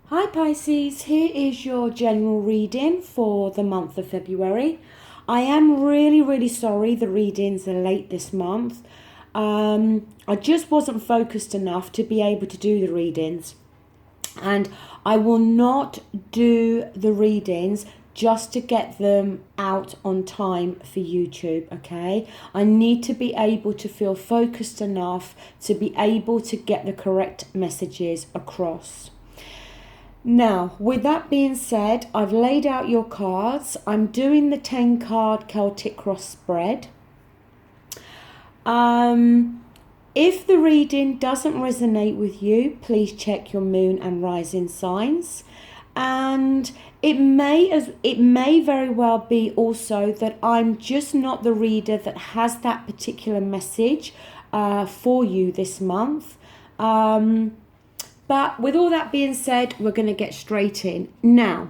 Hi Pisces, here is your general reading for the month of February. I am really sorry the readings are late this month. I just wasn't focused enough to be able to do the readings. And I will not do the readings just to get them out on time for YouTube, okay? I need to be able to feel focused enough to be able to get the correct messages across. Now, with that being said, I've laid out your cards. I'm doing the 10 card Celtic cross spread. If the reading doesn't resonate with you, please check your moon and rising signs. And it may very well be also that I'm just not the reader that has that particular message for you this month. But with all that being said, we're going to get straight in. Now,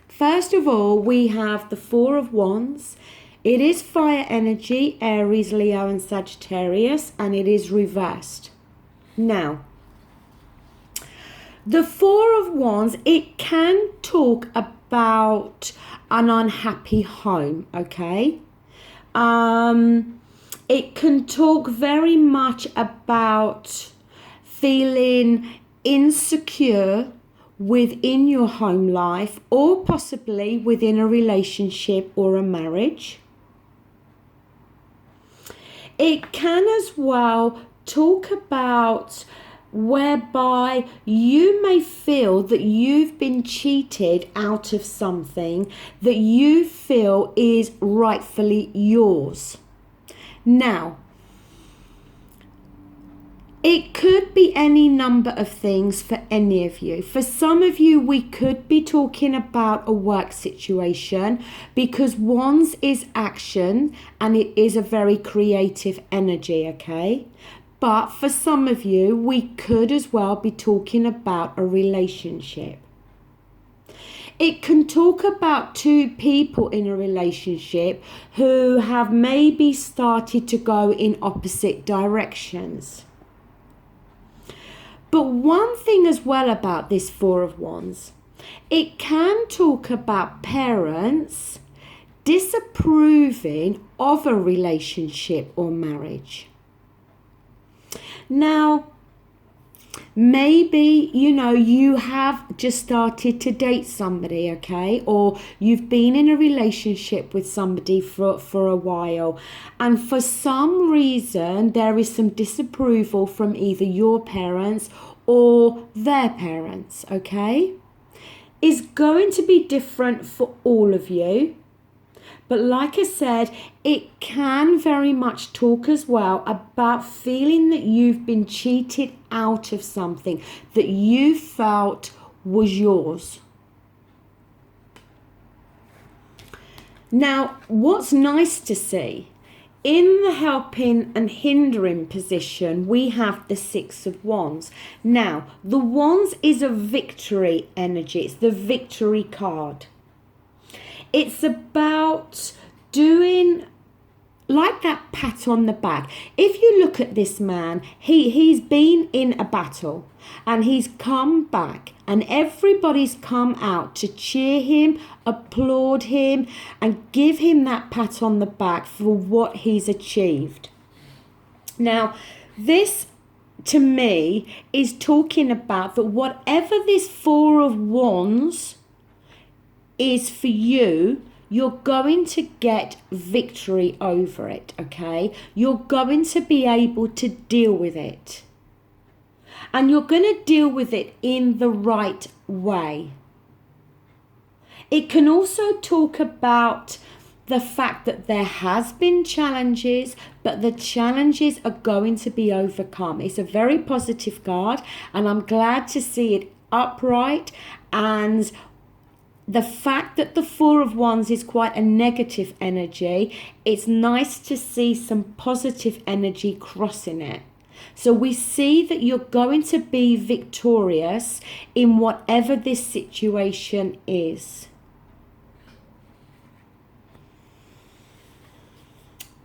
first of all, we have the Four of Wands. It is fire energy, Aries, Leo, and Sagittarius, and it is reversed. Now, the Four of Wands, it can talk about an unhappy home, okay? It can talk very much about feeling insecure within your home life or possibly within a relationship or a marriage. It can as well talk about whereby you may feel that you've been cheated out of something that you feel is rightfully yours. Now, it could be any number of things for any of you. For some of you, we could be talking about a work situation because Wands is action and it is a very creative energy, okay? But for some of you, we could as well be talking about a relationship. It can talk about two people in a relationship who have maybe started to go in opposite directions. But one thing as well about this Four of Wands, it can talk about parents disapproving of a relationship or marriage. Now, maybe, you have just started to date somebody, okay? Or you've been in a relationship with somebody for a while. And for some reason, there is some disapproval from either your parents or their parents, okay? It's going to be different for all of you. But like I said, it can very much talk as well about feeling that you've been cheated out of something that you felt was yours. Now, what's nice to see, in the helping and hindering position, we have the Six of Wands. Now, the Wands is a victory energy. It's the victory card. It's about doing like that pat on the back. If you look at this man, he's been in a battle and he's come back and everybody's come out to cheer him, applaud him and give him that pat on the back for what he's achieved. Now, this to me is talking about that whatever this Four of Wands is for you, you're going to get victory over it, okay? You're going to be able to deal with it. And you're going to deal with it in the right way. It can also talk about the fact that there has been challenges, but the challenges are going to be overcome. It's a very positive card, and I'm glad to see it upright. And the fact that the Four of Wands is quite a negative energy, it's nice to see some positive energy crossing it. So we see that you're going to be victorious in whatever this situation is.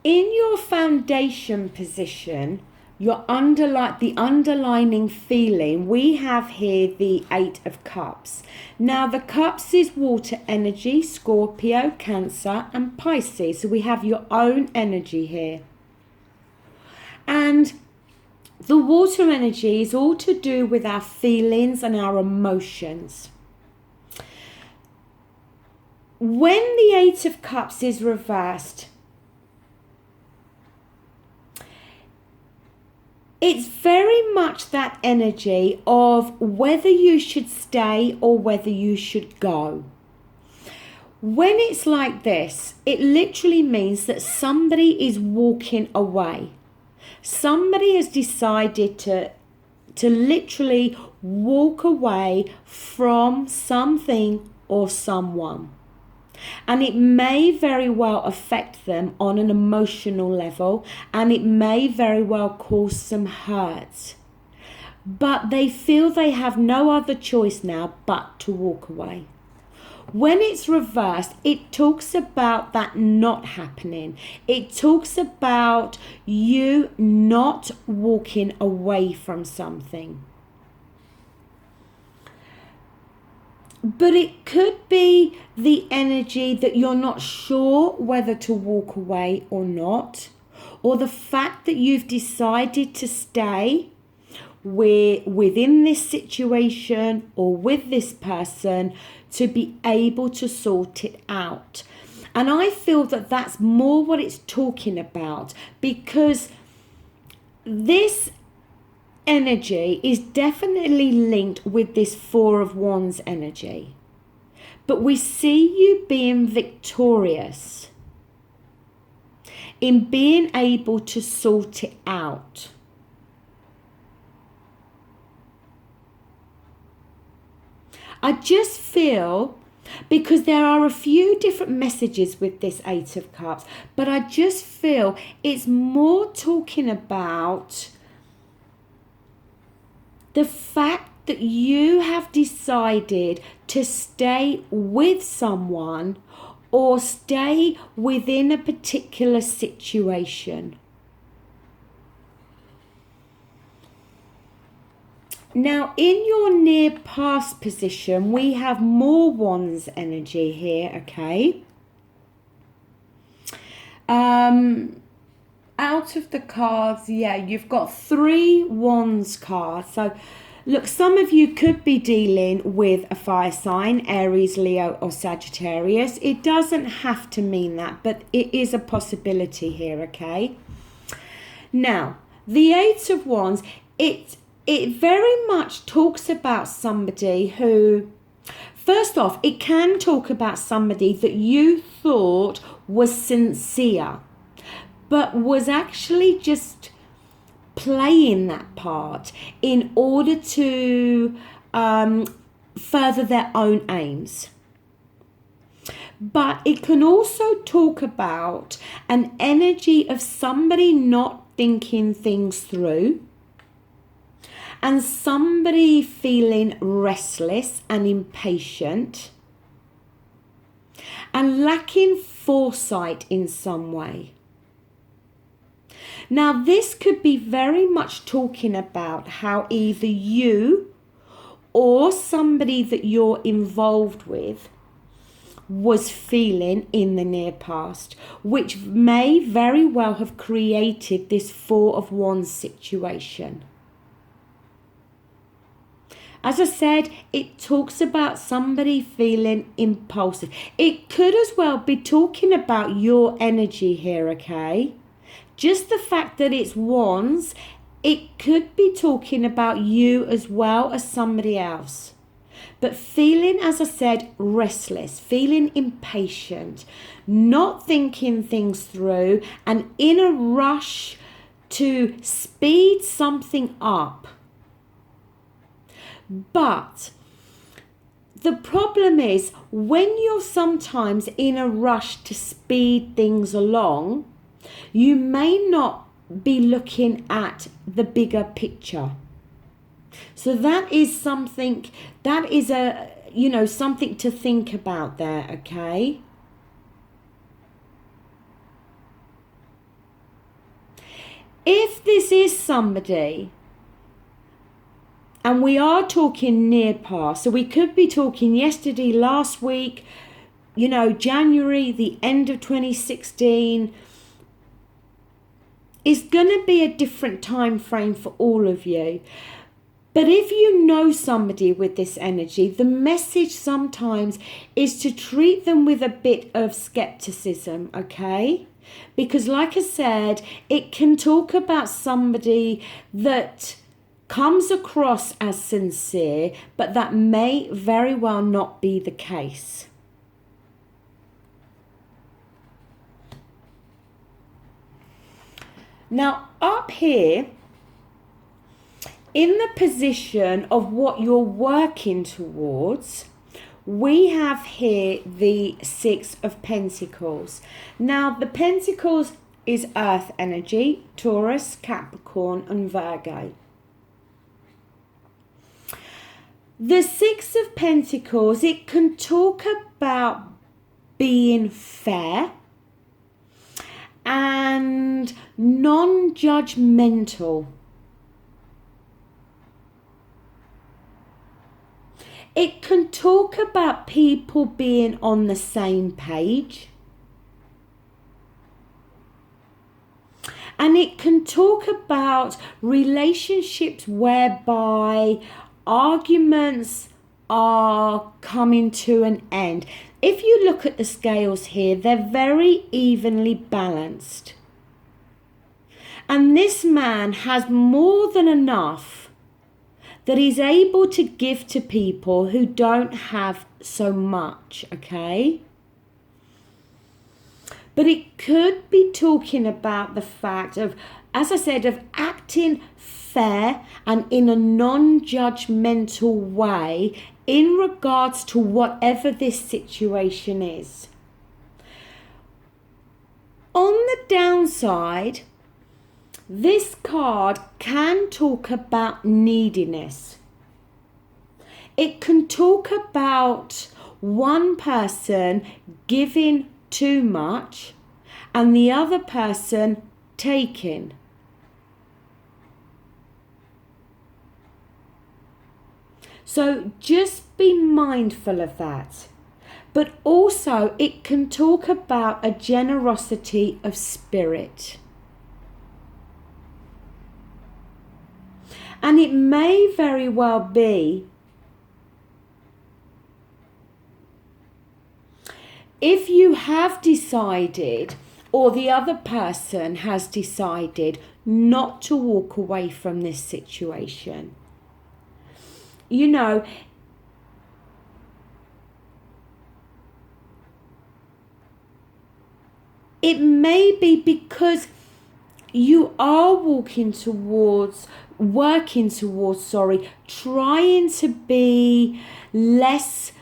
In your foundation position, the underlining feeling, we have here the Eight of Cups. Now the Cups is water energy, Scorpio, Cancer and Pisces. So we have your own energy here. And the water energy is all to do with our feelings and our emotions. When the Eight of Cups is reversed, it's very much that energy of whether you should stay or whether you should go. When it's like this, it literally means that somebody is walking away. Somebody has decided to literally walk away from something or someone. And it may very well affect them on an emotional level, and it may very well cause some hurt. But they feel they have no other choice now but to walk away. When it's reversed, it talks about that not happening. It talks about you not walking away from something. But it could be the energy that you're not sure whether to walk away or not, or the fact that you've decided to stay within this situation or with this person to be able to sort it out. And I feel that that's more what it's talking about, because this energy is definitely linked with this Four of Wands energy. But we see you being victorious in being able to sort it out. I just feel, because there are a few different messages with this Eight of Cups, but I just feel it's more talking about the fact that you have decided to stay with someone or stay within a particular situation. Now, in your near past position, we have more Wands energy here, okay? Out of the cards, yeah, you've got 3 Wands cards. So, look, some of you could be dealing with a fire sign, Aries, Leo, or Sagittarius. It doesn't have to mean that, but it is a possibility here, okay? Now, the Eight of Wands, it very much talks about somebody who, first off, it can talk about somebody that you thought was sincere, but was actually just playing that part in order to further their own aims. But it can also talk about an energy of somebody not thinking things through, and somebody feeling restless and impatient and lacking foresight in some way. Now, this could be very much talking about how either you or somebody that you're involved with was feeling in the near past, which may very well have created this Four of Wands situation. As I said, it talks about somebody feeling impulsive. It could as well be talking about your energy here, okay? Just the fact that it's Wands, it could be talking about you as well as somebody else. But feeling, as I said, restless, feeling impatient, not thinking things through, and in a rush to speed something up. But the problem is, when you're sometimes in a rush to speed things along, you may not be looking at the bigger picture. So that is something, that is something to think about there, okay? If this is somebody, and we are talking near past, so we could be talking yesterday, last week, January, the end of 2016, is going to be a different time frame for all of you. But if you know somebody with this energy, the message sometimes is to treat them with a bit of skepticism, okay? Because like I said, it can talk about somebody that comes across as sincere, but that may very well not be the case. Now, up here, in the position of what you're working towards, we have here the Six of Pentacles. Now, the Pentacles is Earth energy, Taurus, Capricorn, and Virgo. The Six of Pentacles, it can talk about being fair and non-judgmental. It can talk about people being on the same page. And it can talk about relationships whereby arguments are coming to an end. If you look at the scales here, they're very evenly balanced. And this man has more than enough that he's able to give to people who don't have so much, okay? But it could be talking about the fact of, as I said, of acting fair and in a non-judgmental way in regards to whatever this situation is. On the downside, this card can talk about neediness. It can talk about one person giving too much and the other person taking. So just be mindful of that. But also it can talk about a generosity of spirit. And it may very well be, if you have decided, or the other person has decided not to walk away from this situation, it may be because you are working towards, trying to be less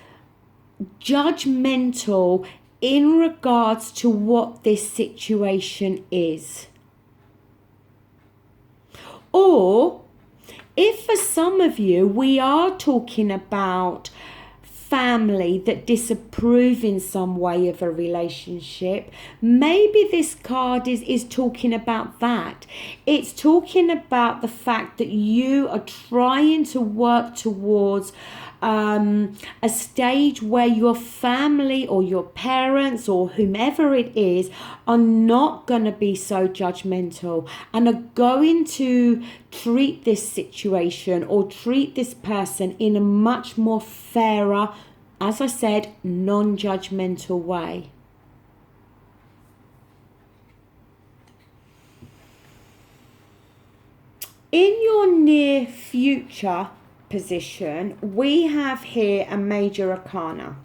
judgmental in regards to what this situation is. Or if for some of you we are talking about family that disapprove in some way of a relationship, maybe this card is talking about that. It's talking about the fact that you are trying to work towards a stage where your family or your parents or whomever it is are not going to be so judgmental and are going to treat this situation or treat this person in a much more fairer, as I said, non-judgmental way. In your near future position, we have here a major arcana.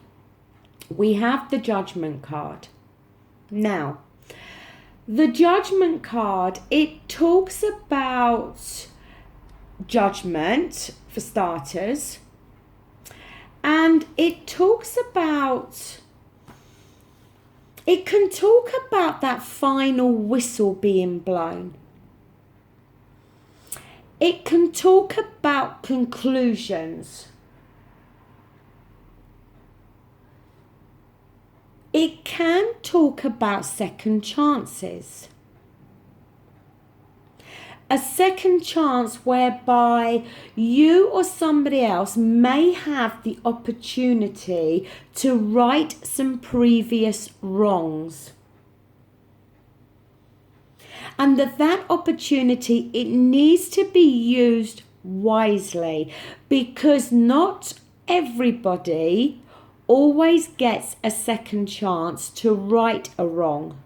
We have the Judgment card. Now, the Judgment card, it talks about judgment for starters, and it can talk about that final whistle being blown. It can talk about conclusions. It can talk about second chances. a second chance whereby you or somebody else may have the opportunity to right some previous wrongs. And that opportunity, it needs to be used wisely, because not everybody always gets a second chance to right a wrong.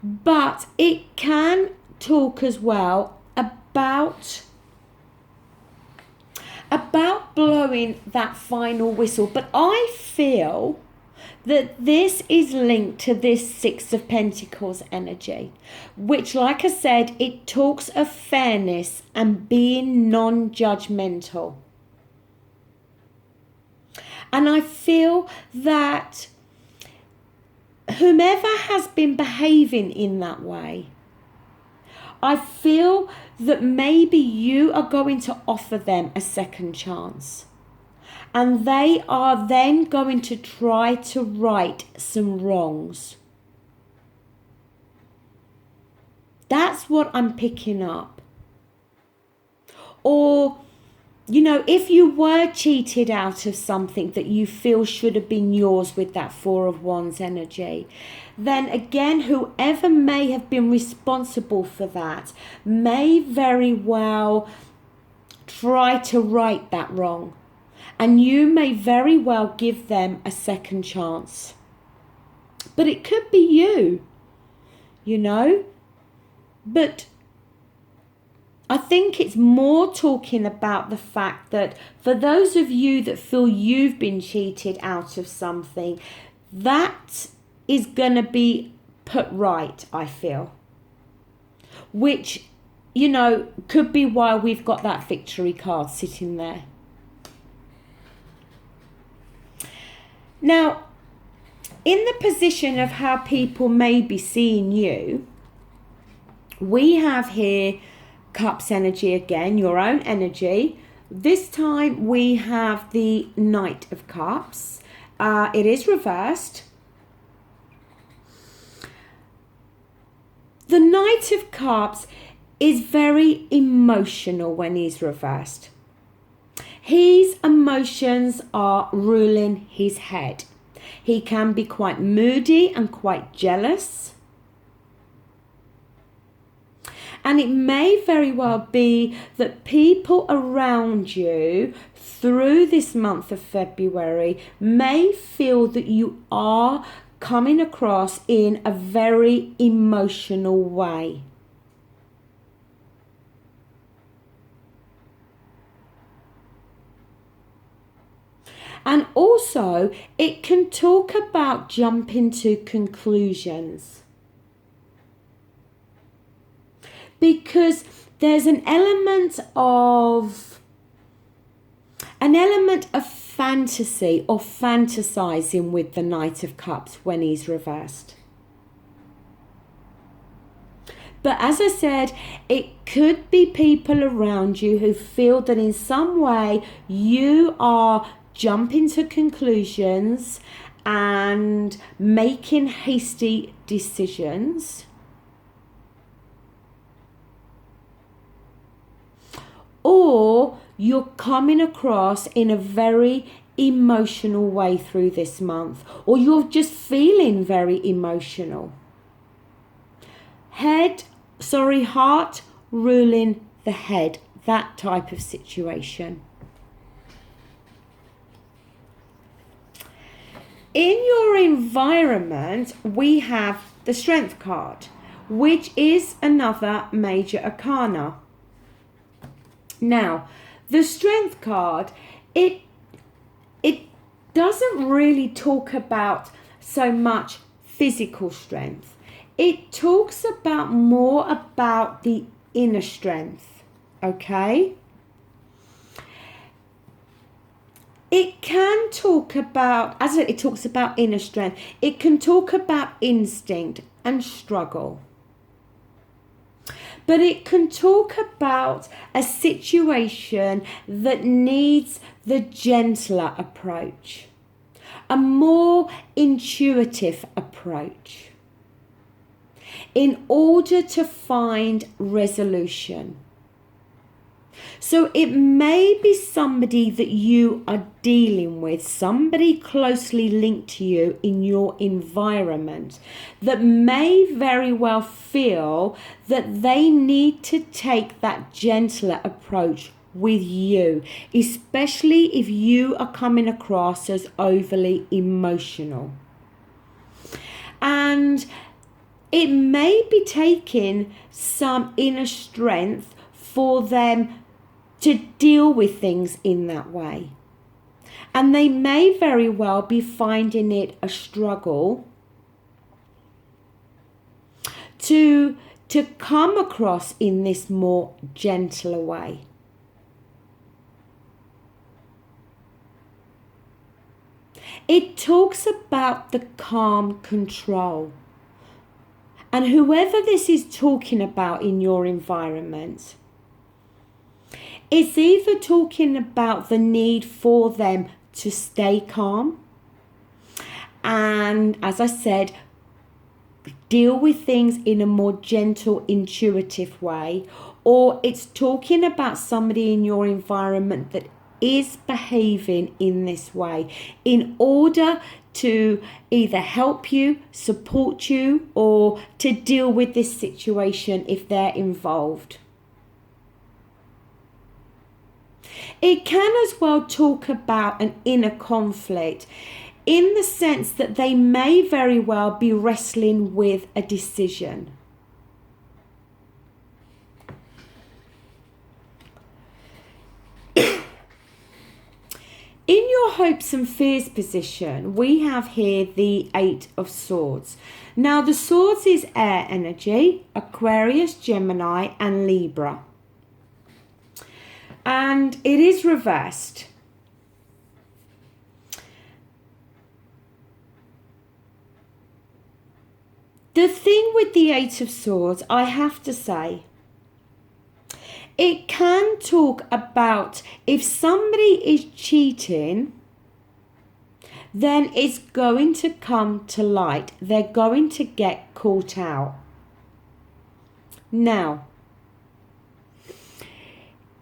But it can talk as well about blowing that final whistle. But I feel that this is linked to this Six of Pentacles energy, which, like I said, it talks of fairness and being non-judgmental. And I feel that whomever has been behaving in that way, I feel that maybe you are going to offer them a second chance. And they are then going to try to right some wrongs. That's what I'm picking up. Or, you know, if you were cheated out of something that you feel should have been yours with that Four of Wands energy, then again, whoever may have been responsible for that may very well try to right that wrong. And you may very well give them a second chance. But it could be you, you know. But I think it's more talking about the fact that for those of you that feel you've been cheated out of something, that is going to be put right, I feel. Which, you know, could be why we've got that victory card sitting there. Now, in the position of how people may be seeing you, we have here Cups energy again, your own energy. This time we have the Knight of Cups. It is reversed. The Knight of Cups is very emotional when he's reversed. His emotions are ruling his head. He can be quite moody and quite jealous. And it may very well be that people around you through this month of February may feel that you are coming across in a very emotional way. And also, it can talk about jumping to conclusions. Because there's an element of fantasy or fantasizing with the Knight of Cups when he's reversed. But as I said, it could be people around you who feel that in some way you are jumping to conclusions and making hasty decisions. Or you're coming across in a very emotional way through this month. Or you're just feeling very emotional. Heart ruling the head. That type of situation. In your environment, we have the Strength card, which is another major arcana. Now, the Strength card, it doesn't really talk about so much physical strength. It talks about more about the inner strength, okay? It can talk about, as it talks about inner strength, it can talk about instinct and struggle. But it can talk about a situation that needs the gentler approach. a more intuitive approach in order to find resolution. So it may be somebody that you are dealing with, somebody closely linked to you in your environment that may very well feel that they need to take that gentler approach with you, especially if you are coming across as overly emotional. And it may be taking some inner strength for them to deal with things in that way. And they may very well be finding it a struggle to come across in this more gentler way. It talks about the calm control. And whoever this is talking about in your environment, it's either talking about the need for them to stay calm and, as I said, deal with things in a more gentle, intuitive way, or it's talking about somebody in your environment that is behaving in this way in order to either help you, support you, or to deal with this situation if they're involved. It can as well talk about an inner conflict in the sense that they may very well be wrestling with a decision. In your hopes and fears position, we have here the 8 of Swords. Now, the Swords is air energy, Aquarius, Gemini, and Libra. And it is reversed. The thing with the 8 of Swords, I have to say, it can talk about if somebody is cheating, then it's going to come to light. They're going to get caught out. Now,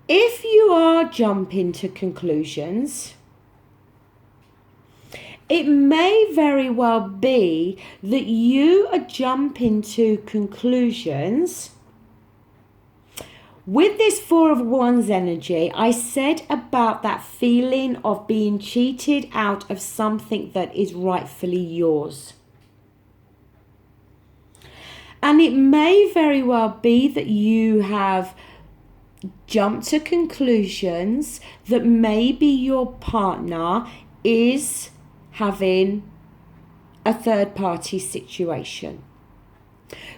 if you are jumping to conclusions, it may very well be that you are jumping to conclusions. With this 4 of Wands energy, I said about that feeling of being cheated out of something that is rightfully yours. And it may very well be that you have jumped to conclusions that maybe your partner is having a third party situation.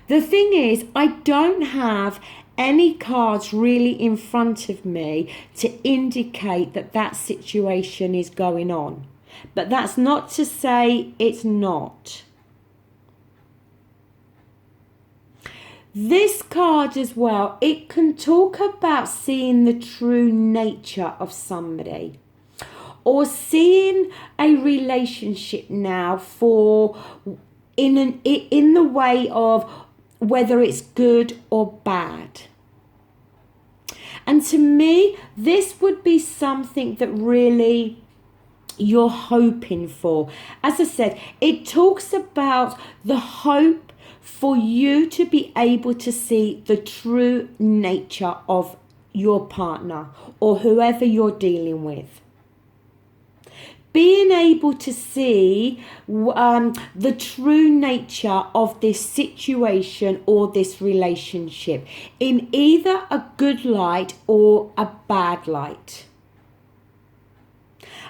The thing is, I don't have any cards really in front of me to indicate that that situation is going on. But that's not to say it's not. This card as well, it can talk about seeing the true nature of somebody, or seeing a relationship now for in the way of whether it's good or bad. And to me, this would be something that really you're hoping for. As I said, it talks about the hope for you to be able to see the true nature of your partner or whoever you're dealing with. Being able to see the true nature of this situation or this relationship in either a good light or a bad light.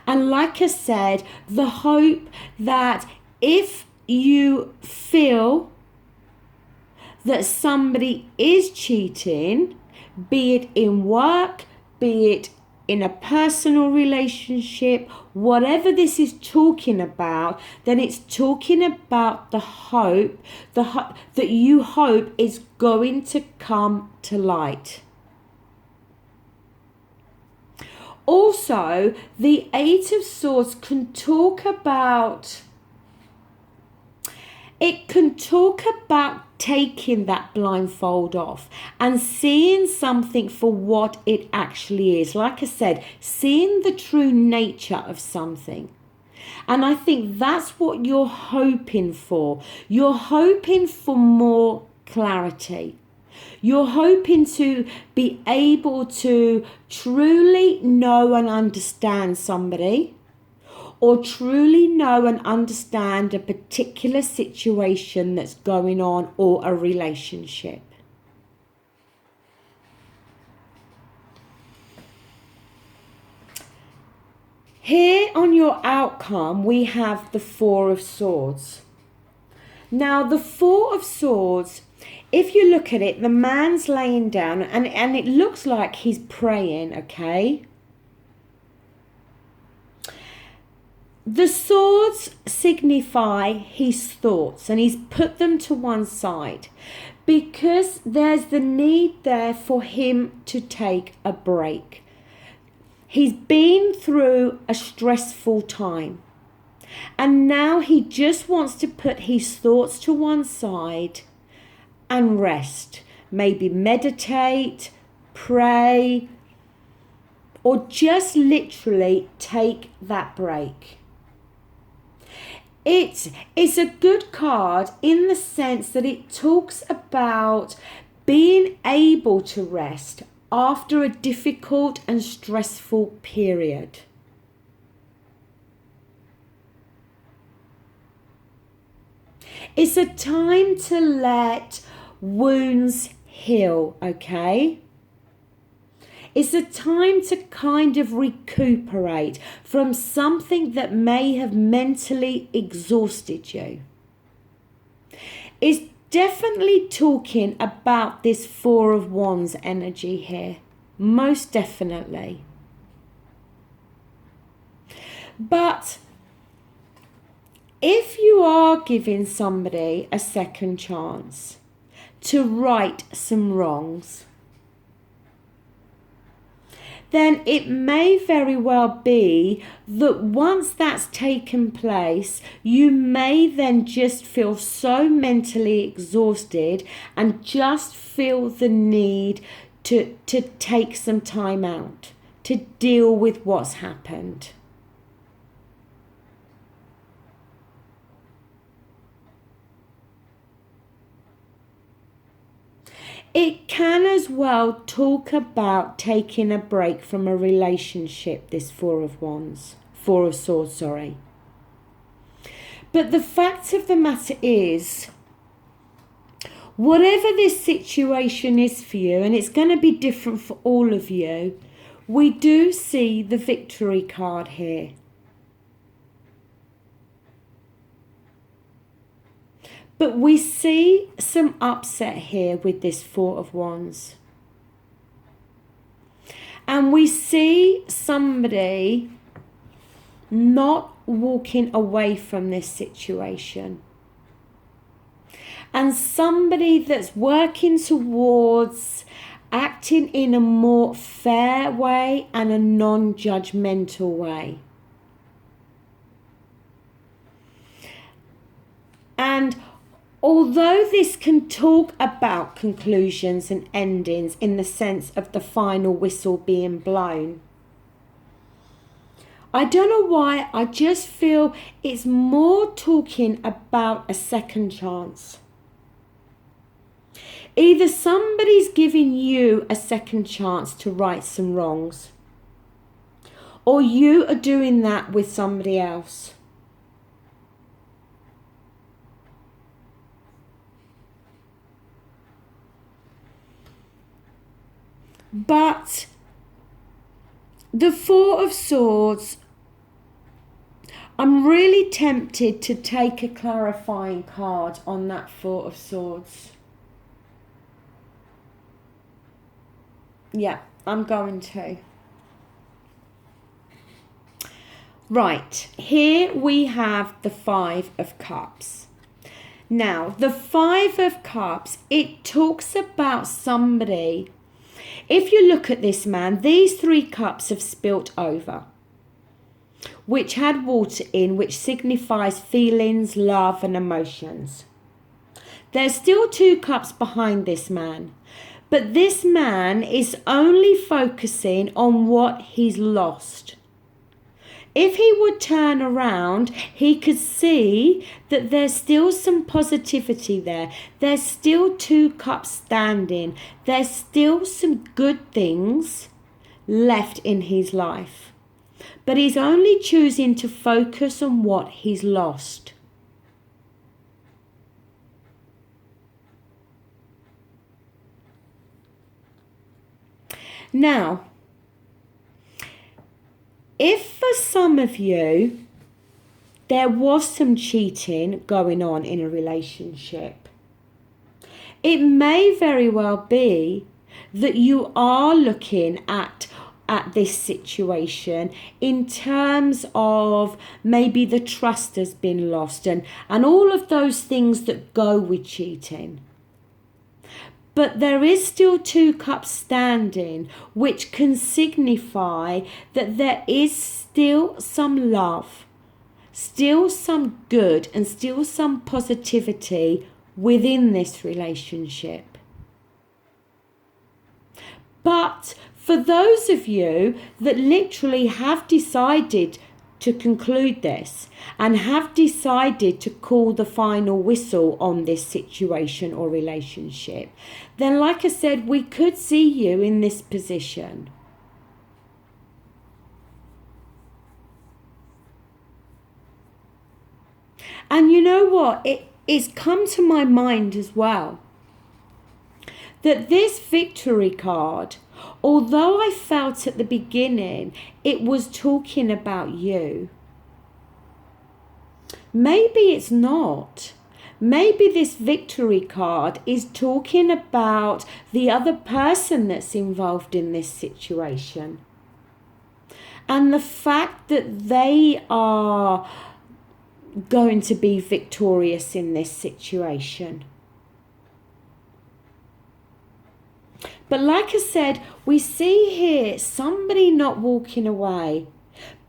And like I said, the hope that if you feel that somebody is cheating, be it in work, be it in a personal relationship, whatever this is talking about, then it's talking about the hope, that you hope is going to come to light. Also, the Eight of Swords can talk about, it can talk about taking that blindfold off and seeing something for what it actually is. Like I said, seeing the true nature of something. And I think that's what you're hoping for. You're hoping for more clarity. You're hoping to be able to truly know and understand somebody, or truly know and understand a particular situation that's going on, or a relationship. Here on your outcome, we have the Four of Swords. Now, the Four of Swords, if you look at it, the man's laying down and it looks like he's praying, okay? The swords signify his thoughts, and he's put them to one side because there's the need there for him to take a break. He's been through a stressful time, and now he just wants to put his thoughts to one side and rest. Maybe meditate, pray, or just literally take that break. It's a good card in the sense that it talks about being able to rest after a difficult and stressful period. It's a time to let wounds heal, okay? It's a time to kind of recuperate from something that may have mentally exhausted you. It's definitely talking about this Four of Wands energy here. Most definitely. But if you are giving somebody a second chance to right some wrongs, then it may very well be that once that's taken place, you may then just feel so mentally exhausted and just feel the need to take some time out to deal with what's happened. It can as well talk about taking a break from a relationship, this Four of Swords, sorry. But the fact of the matter is, whatever this situation is for you, and it's going to be different for all of you, we do see the Victory card here. But we see some upset here with this Four of Wands. And we see somebody not walking away from this situation. And somebody that's working towards acting in a more fair way and a non-judgmental way. And although this can talk about conclusions and endings in the sense of the final whistle being blown, I don't know why, I just feel it's more talking about a second chance. Either somebody's giving you a second chance to right some wrongs, or you are doing that with somebody else. But the Four of Swords, I'm really tempted to take a clarifying card on that Four of Swords. Yeah, I'm going to. Right, here we have the Five of Cups. Now, the Five of Cups, it talks about somebody. if you look at this man, these 3 cups have spilt over, which had water in, which signifies feelings, love and emotions. There's still 2 cups behind this man, but this man is only focusing on what he's lost. If he would turn around, he could see that there's still some positivity there. There's still 2 cups standing. There's still some good things left in his life. But he's only choosing to focus on what he's lost. Now, if for some of you there was some cheating going on in a relationship, it may very well be that you are looking at this situation in terms of maybe the trust has been lost and all of those things that go with cheating. But there is still 2 cups standing, which can signify that there is still some love, still some good and still some positivity within this relationship. But for those of you that literally have decided to conclude this and have decided to call the final whistle on this situation or relationship, then like I said, we could see you in this position. And you know what? It's come to my mind as well that this victory card, although I felt at the beginning it was talking about you, maybe it's not. Maybe this victory card is talking about the other person that's involved in this situation. And the fact that they are going to be victorious in this situation. But like I said, we see here somebody not walking away.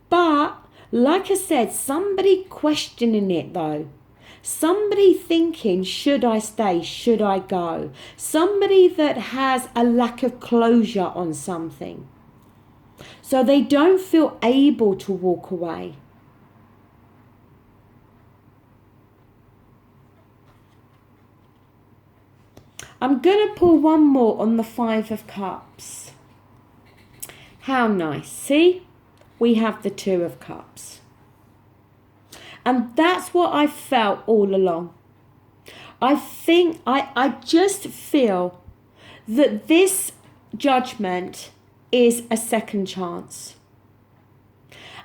But like I said, somebody questioning it though. Somebody thinking, should I stay? Should I go? Somebody that has a lack of closure on something. So they don't feel able to walk away. I'm going to pull one more on the 5 of Cups. How nice. See? We have the 2 of Cups. And that's what I felt all along. I just feel that this judgment is a second chance.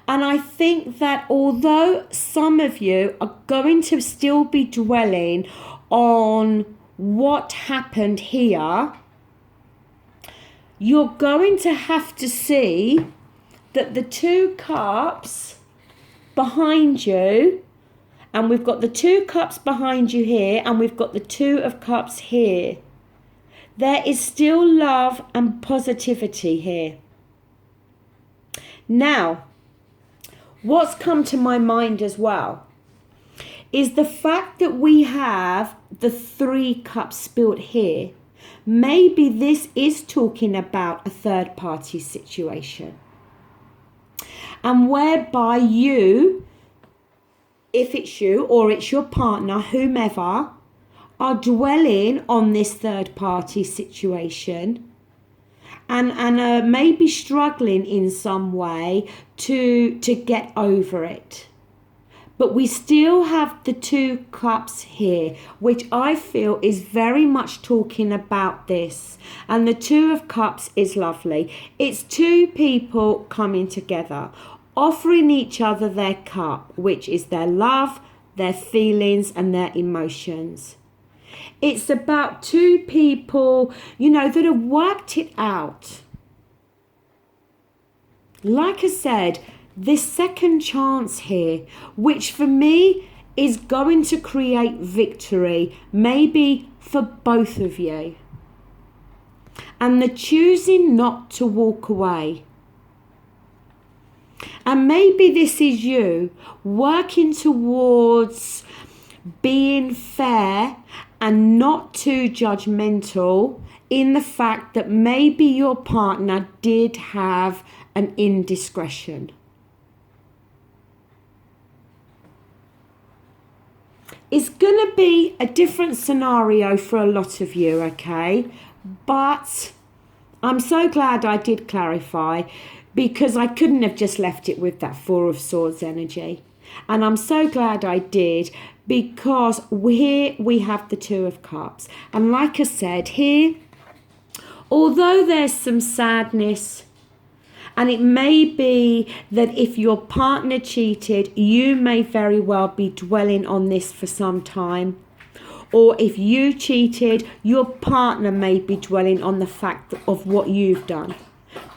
And I think that although some of you are going to still be dwelling on what happened here, you're going to have to see that the 2 cups behind you, and we've got the 2 cups behind you here, and we've got the 2 of Cups here. There is still love and positivity here. Now, what's come to my mind as well is the fact that we have the 3 cups spilled here. Maybe this is talking about a third party situation. And whereby you, if it's you or it's your partner, whomever, are dwelling on this third party situation and maybe struggling in some way to get over it. But we still have the 2 cups here, which I feel is very much talking about this. And the 2 of Cups is lovely. It's 2 people coming together, offering each other their cup, which is their love, their feelings, and their emotions. It's about 2 people, that have worked it out. Like I said, this second chance here, which for me is going to create victory, maybe for both of you. and the choosing not to walk away. And maybe this is you working towards being fair and not too judgmental in the fact that maybe your partner did have an indiscretion. It's going to be a different scenario for a lot of you, okay? But I'm so glad I did clarify, because I couldn't have just left it with that Four of Swords energy. And I'm so glad I did, because here we have the Two of Cups. And like I said, here, although there's some sadness, and it may be that if your partner cheated, you may very well be dwelling on this for some time. Or if you cheated, your partner may be dwelling on the fact of what you've done.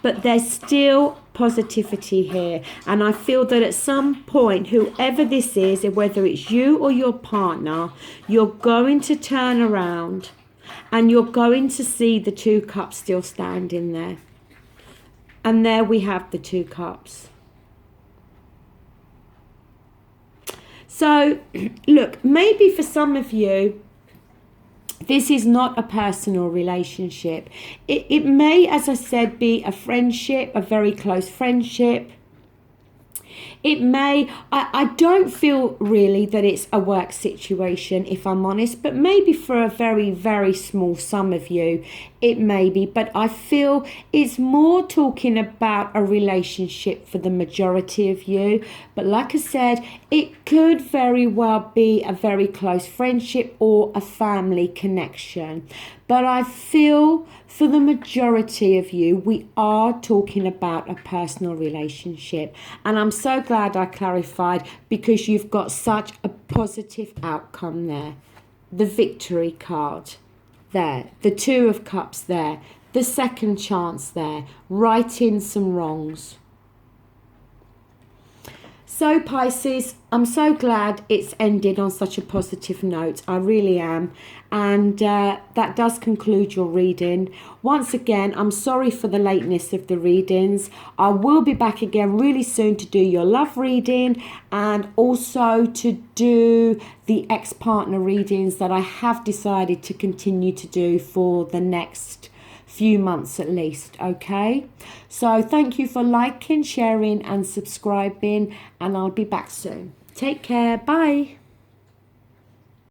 But there's still positivity here. And I feel that at some point, whoever this is, whether it's you or your partner, you're going to turn around and you're going to see the Two Cups still standing there. And there we have the Two Cups. So, look, maybe for some of you, this is not a personal relationship. It may, as I said, be a friendship, a very close friendship. It may, I don't feel really that it's a work situation, if I'm honest, but maybe for a very, very small sum of you, it may be. But I feel it's more talking about a relationship for the majority of you. But like I said, it could very well be a very close friendship or a family connection. But I feel for the majority of you, we are talking about a personal relationship. And I'm so glad I clarified, because you've got such a positive outcome there. The Victory card there, the Two of Cups there, the second chance there, righting some wrongs. So Pisces, I'm so glad it's ended on such a positive note. I really am. And that does conclude your reading. Once again, I'm sorry for the lateness of the readings. I will be back again really soon to do your love reading, and also to do the ex-partner readings that I have decided to continue to do for the next few months at least. Okay, so thank you for liking, sharing and subscribing, and I'll be back soon. Take care. Bye.